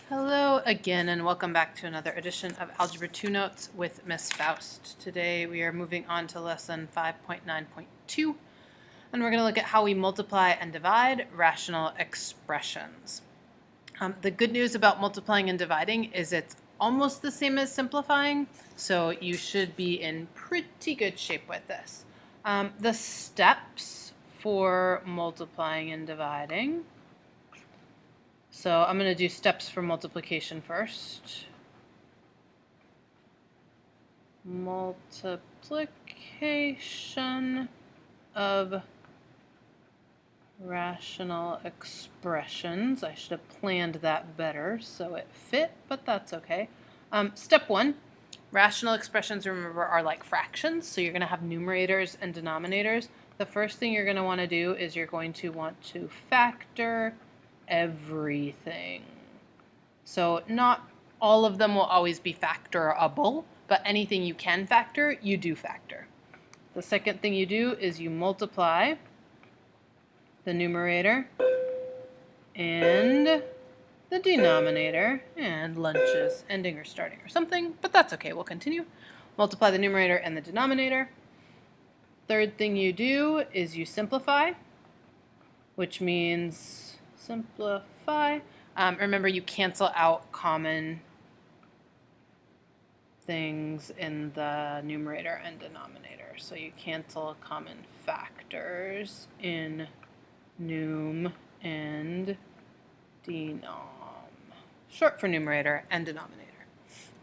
Hello again, and welcome back to another edition of Algebra 2 Notes with Miss Faust. Today we are moving on to lesson 5.9.2, and we're going to look at how we multiply and divide rational expressions. The good news about multiplying and dividing is it's almost the same as simplifying, so you should be in pretty good shape with this. The steps for multiplying and dividing. So I'm going to do steps for multiplication first. Multiplication of rational expressions. I should have planned that better so it fit, but that's okay. Step 1, rational expressions, remember, are like fractions, so you're going to have numerators and denominators. The first thing you're going to want to do is you're going to want to factor everything. So not all of them will always be factorable, but anything you can factor, you do factor. The second thing you do is you multiply the numerator and the denominator, and lunch is ending or starting or something, but that's okay, we'll continue. Multiply the numerator and the denominator. Third thing you do is you simplify, which means simplify. Remember, you cancel out common things in the numerator and denominator. So you cancel common factors in num and denom. Short for numerator and denominator.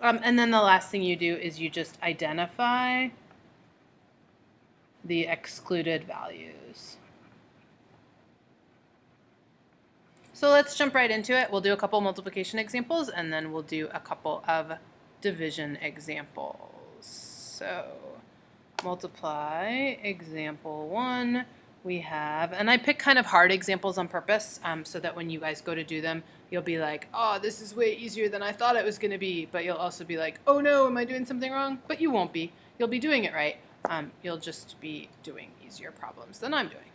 And then the last thing you do is you just identify the excluded values. So let's jump right into it. We'll do a couple multiplication examples, and then we'll do a couple of division examples. So multiply example 1. We have, and I pick kind of hard examples on purpose so that when you guys go to do them, you'll be like, oh, this is way easier than I thought it was going to be. But you'll also be like, oh no, am I doing something wrong? But you won't be. You'll be doing it right. You'll just be doing easier problems than I'm doing.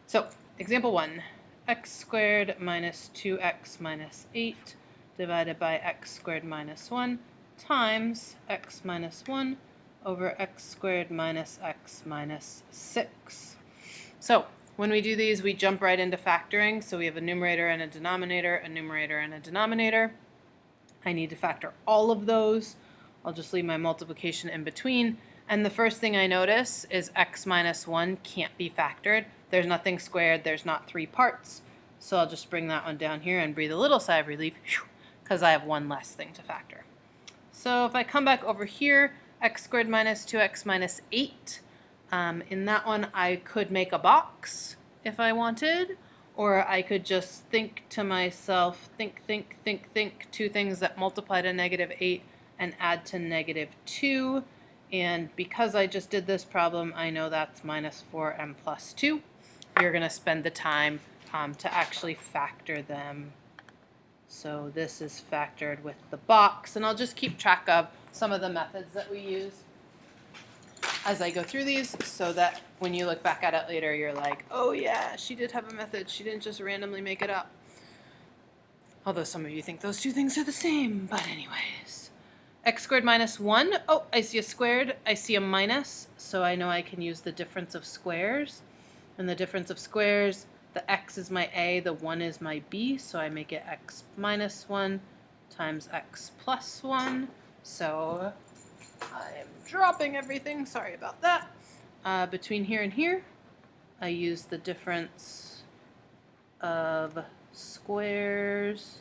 So example 1. X squared minus 2x minus 8 divided by x squared minus 1 times x minus 1 over x squared minus x minus 6. So when we do these, we jump right into factoring. So we have a numerator and a denominator, a numerator and a denominator. I need to factor all of those. I'll just leave my multiplication in between. And the first thing I notice is x minus 1 can't be factored. There's nothing squared, there's not 3 parts. So I'll just bring that one down here and breathe a little sigh of relief because I have one less thing to factor. So if I come back over here, x squared minus 2x minus 8, in that one I could make a box if I wanted, or I could just think to myself, think, two things that multiply to negative 8 and add to negative 2. And because I just did this problem, I know that's minus 4m plus 2. You're going to spend the time to actually factor them. So this is factored with the box, and I'll just keep track of some of the methods that we use as I go through these so that when you look back at it later, you're like, oh yeah, she did have a method. She didn't just randomly make it up. Although some of you think those two things are the same, but anyways. X squared minus 1. Oh, I see a squared. I see a minus, so I know I can use the difference of squares. And the difference of squares, the x is my a, the 1 is my b, so I make it x minus 1 times x plus 1. So I'm dropping everything. Sorry about that. Between here and here, I use the difference of squares.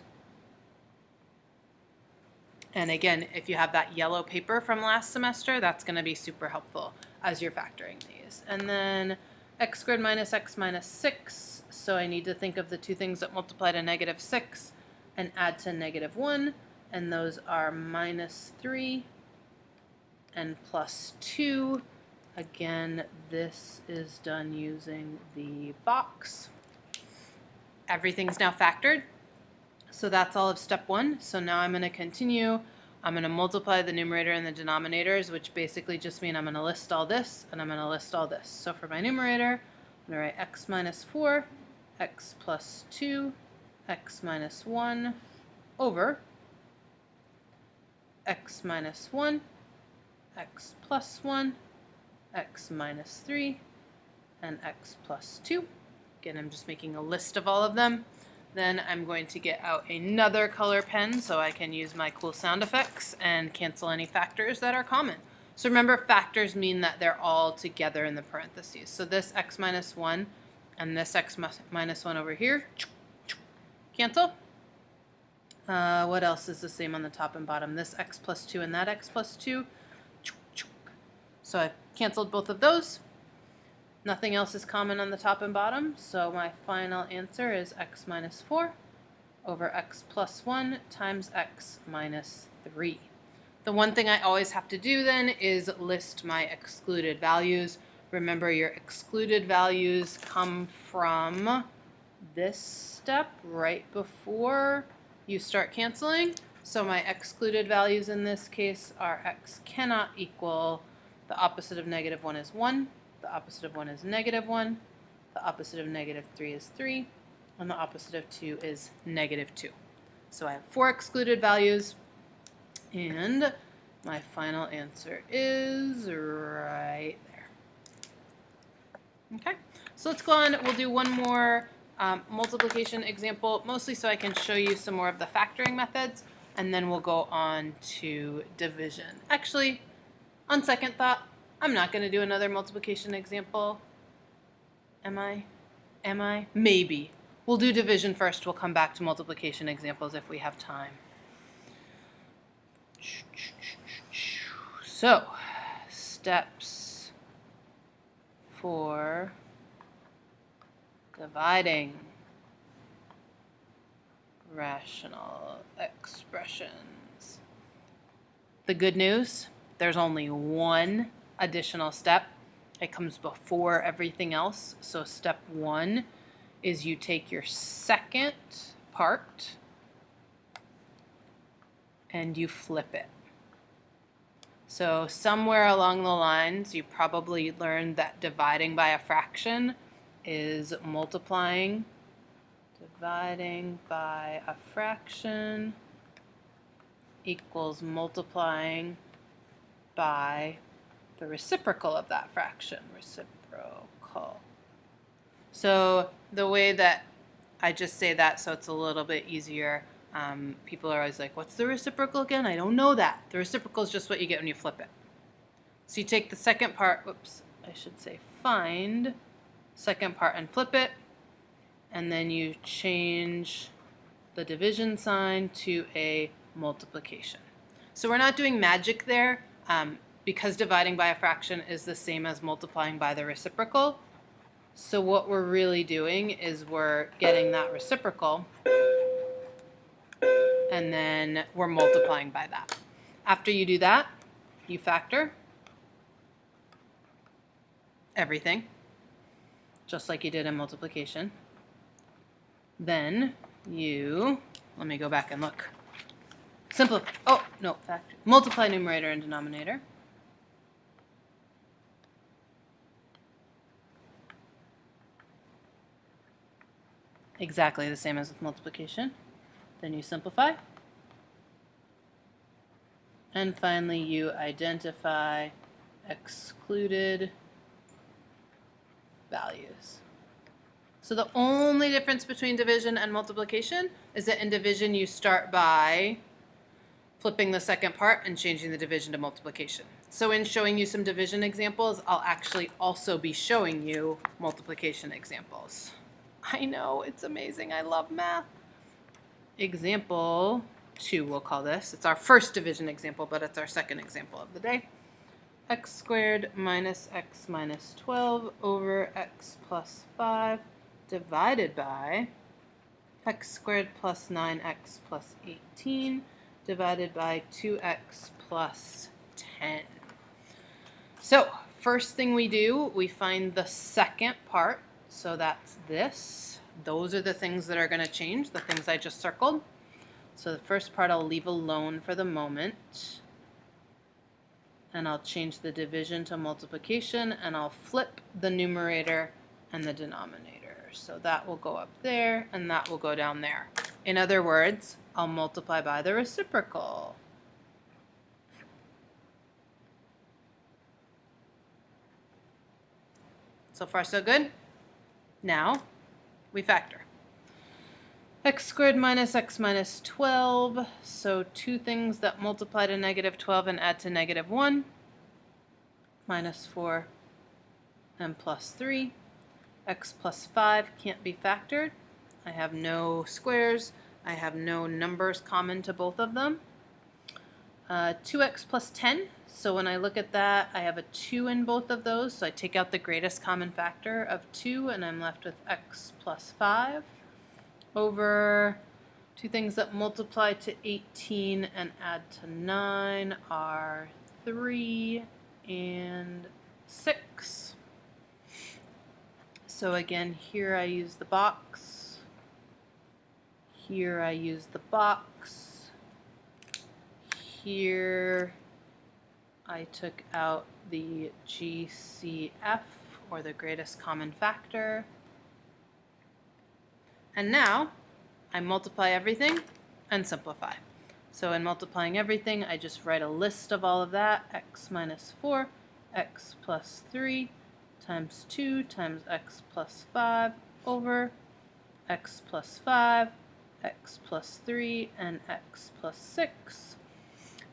And again, if you have that yellow paper from last semester, that's going to be super helpful as you're factoring these. And then x squared minus x minus 6, so I need to think of the two things that multiply to negative 6 and add to negative 1, and those are minus 3 and plus 2. Again, this is done using the box. Everything's now factored. So that's all of step 1. So now I'm going to continue. I'm going to multiply the numerator and the denominators, which basically just mean I'm going to list all this and I'm going to list all this. So for my numerator, I'm going to write x minus 4, x plus 2, x minus 1, over x minus 1, x plus 1, x minus 3, and x plus 2. Again, I'm just making a list of all of them. Then I'm going to get out another color pen so I can use my cool sound effects and cancel any factors that are common. So remember, factors mean that they're all together in the parentheses. So this x minus 1 and this x minus 1 over here, cancel. What else is the same on the top and bottom? This x plus 2 and that x plus 2. So I've canceled both of those. Nothing else is common on the top and bottom, so my final answer is x minus 4 over x plus 1 times x minus 3. The one thing I always have to do then is list my excluded values. Remember, your excluded values come from this step right before you start canceling. So my excluded values in this case are x cannot equal, the opposite of negative 1 is 1, the opposite of 1 is negative 1, the opposite of negative 3 is 3, and the opposite of 2 is negative 2. So I have 4 excluded values, and my final answer is right there. Okay, so let's go on. We'll do one more multiplication example, mostly so I can show you some more of the factoring methods, and then we'll go on to division. Actually, on second thought, I'm not going to do another multiplication example. Am I? Maybe. We'll do division first. We'll come back to multiplication examples if we have time. So, steps for dividing rational expressions. The good news, there's only one additional step. It comes before everything else. So step 1 is you take your second part and you flip it. So somewhere along the lines, you probably learned that dividing by a fraction is multiplying. Dividing by a fraction equals multiplying by the reciprocal of that fraction. Reciprocal. So the way that I just say that so it's a little bit easier, people are always like, what's the reciprocal again? I don't know that. The reciprocal is just what you get when you flip it. So you take the second part, find second part and flip it, and then you change the division sign to a multiplication. So we're not doing magic there, because dividing by a fraction is the same as multiplying by the reciprocal. So what we're really doing is we're getting that reciprocal, and then we're multiplying by that. After you do that, you factor everything, just like you did in multiplication. Then you, let me go back and look. Simplify, factor. Multiply numerator and denominator. Exactly the same as with multiplication. Then you simplify. And finally, you identify excluded values. So the only difference between division and multiplication is that in division you start by flipping the second part and changing the division to multiplication. So in showing you some division examples, I'll actually also be showing you multiplication examples. I know, it's amazing. I love math. Example 2, we'll call this. It's our first division example, but it's our second example of the day. X squared minus x minus 12 over x plus 5 divided by x squared plus 9x plus 18 divided by 2x plus 10. So first thing we do, we find the second part. So that's this. Those are the things that are going to change, the things I just circled. So the first part I'll leave alone for the moment. And I'll change the division to multiplication, and I'll flip the numerator and the denominator. So that will go up there, and that will go down there. In other words, I'll multiply by the reciprocal. So far, so good. Now, we factor. X squared minus x minus 12. So two things that multiply to negative 12 and add to negative 1. Minus 4 and plus 3. X plus 5 can't be factored. I have no squares. I have no numbers common to both of them. 2x plus 10. So when I look at that, I have a 2 in both of those. So I take out the greatest common factor of 2, and I'm left with x plus 5 over two things that multiply to 18 and add to 9 are 3 and 6. So again, here I use the box. Here I use the box. Here I took out the GCF, or the greatest common factor. And now I multiply everything and simplify. So in multiplying everything, I just write a list of all of that. X minus 4, x plus 3, times 2 times x plus 5 over x plus 5, x plus 3, and x plus 6.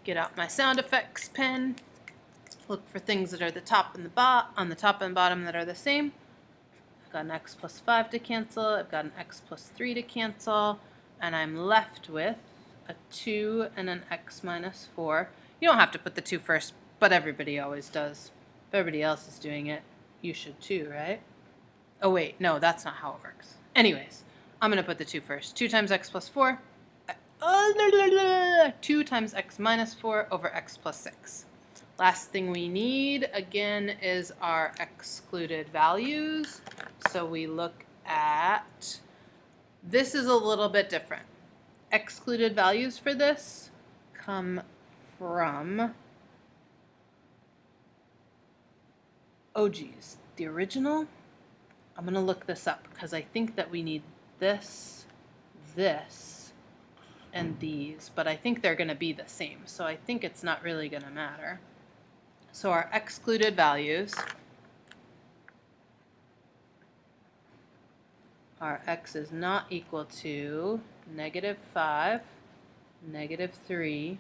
Get out my sound effects pen. Look for things that are the top and on the top and bottom that are the same. I've got an x plus 5 to cancel. I've got an x plus 3 to cancel. And I'm left with a 2 and an x minus 4. You don't have to put the 2 first, but everybody always does. If everybody else is doing it, you should too, right? Oh wait, no, that's not how it works. Anyways, I'm going to put the 2 first. 2 times x plus 4. 2 times x minus 4 over x plus 6. Last thing we need, again, is our excluded values. So we look at, this is a little bit different. Excluded values for this come from, oh geez, the original? I'm going to look this up because I think that we need this, and these, but I think they're going to be the same, so I think it's not really going to matter. So our excluded values are x is not equal to negative 5, negative 3,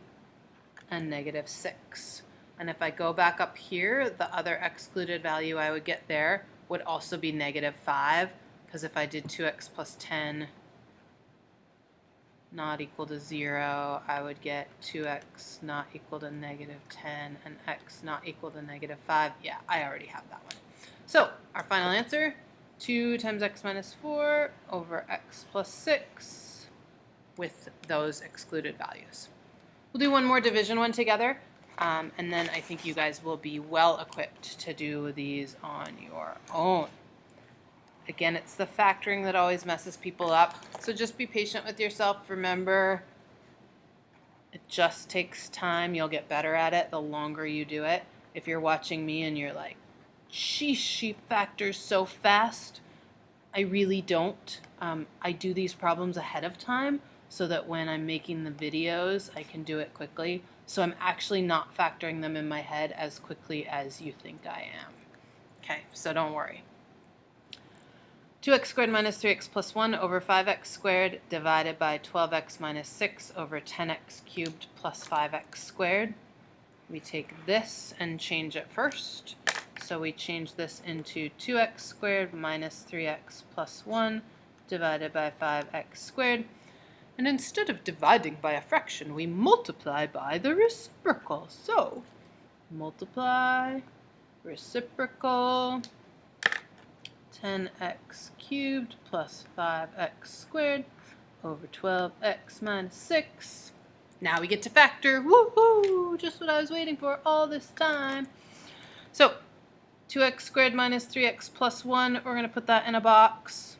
and negative 6. And if I go back up here, the other excluded value I would get there would also be negative 5, because if I did 2x plus 10 not equal to 0, I would get 2x not equal to negative 10 and x not equal to negative 5. Yeah, I already have that one. So our final answer, 2 times x minus 4 over x plus 6 with those excluded values. We'll do one more division one together, and then I think you guys will be well equipped to do these on your own. Again, it's the factoring that always messes people up. So just be patient with yourself. Remember, it just takes time. You'll get better at it the longer you do it. If you're watching me and you're like, sheesh, she factors so fast. I really don't. I do these problems ahead of time so that when I'm making the videos, I can do it quickly. So I'm actually not factoring them in my head as quickly as you think I am. Okay, so don't worry. 2x squared minus 3x plus 1 over 5x squared divided by 12x minus 6 over 10x cubed plus 5x squared. We take this and change it first. So we change this into 2x squared minus 3x plus 1 divided by 5x squared. And instead of dividing by a fraction, we multiply by the reciprocal. So multiply reciprocal 10x cubed plus 5x squared over 12x minus 6. Now we get to factor. Woohoo! Just what I was waiting for all this time. So 2x squared minus 3x plus 1, we're going to put that in a box.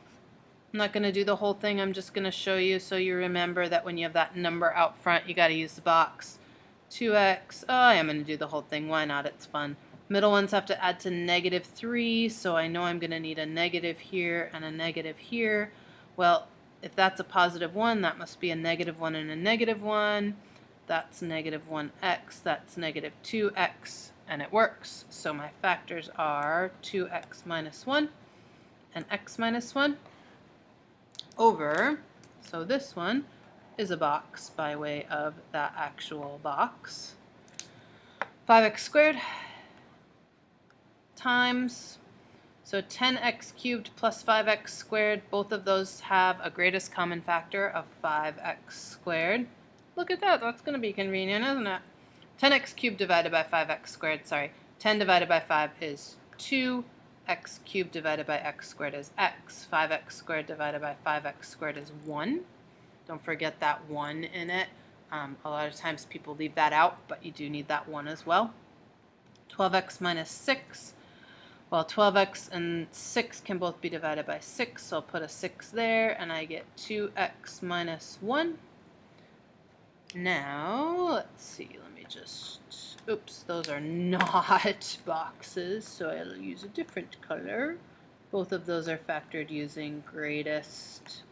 I'm not going to do the whole thing. I'm just going to show you so you remember that when you have that number out front, you got to use the box. 2x. Oh, I am going to do the whole thing. Why not? It's fun. Middle ones have to add to negative 3, so I know I'm going to need a negative here and a negative here. Well, If that's a positive 1, that must be a negative 1 and a negative 1. That's negative 1x, that's negative 2x, and it works. So my factors are 2x minus 1 and x minus 1 over, so this one is a box by way of that actual box, 5x squared times, so 10x cubed plus 5x squared, both of those have a greatest common factor of 5x squared. Look at that, that's going to be convenient, isn't it? 10x cubed divided by 5x squared, sorry, 10 divided by 5 is 2, x cubed divided by x squared is x, 5x squared divided by 5x squared is 1. Don't forget that 1 in it. A lot of times people leave that out, but you do need that 1 as well. 12x minus 6. Well, 12x and 6 can both be divided by 6, so I'll put a 6 there, and I get 2x minus 1. Now, let's see, let me just, oops, those are not boxes, so I'll use a different color. Both of those are factored using greatest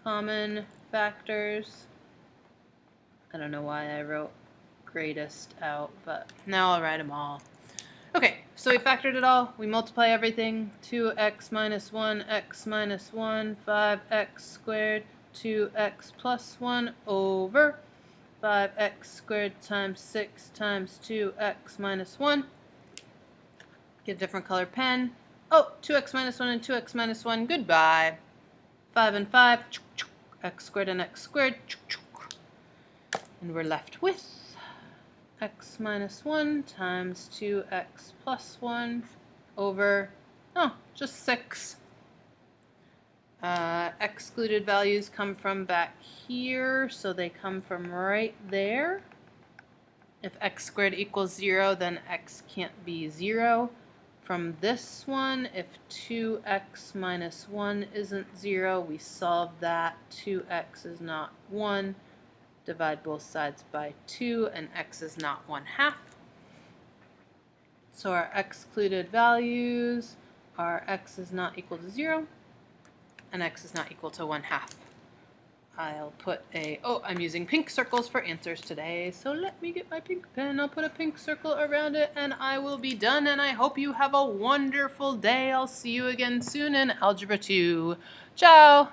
common factors. I don't know why I wrote greatest out, but now I'll write them all. Okay, so we factored it all. We multiply everything. 2x minus 1, x minus 1, 5x squared, 2x plus 1 over 5x squared times 6 times 2x minus 1. Get a different color pen. Oh, 2x minus 1 and 2x minus 1. Goodbye. 5 and 5. X squared and x squared. And we're left with x minus 1 times 2x plus 1 over, oh, just 6. Excluded values come from back here, so they come from right there. If x squared equals 0, then x can't be 0. From this one, if 2x minus 1 isn't 0, we solve that. 2x is not 1. Divide both sides by 2, and x is not 1/2. So our excluded values are x is not equal to 0, and x is not equal to 1/2. I'll put a, oh, I'm using pink circles for answers today, so let me get my pink pen. I'll put a pink circle around it, and I will be done, and I hope you have a wonderful day. I'll see you again soon in Algebra 2. Ciao!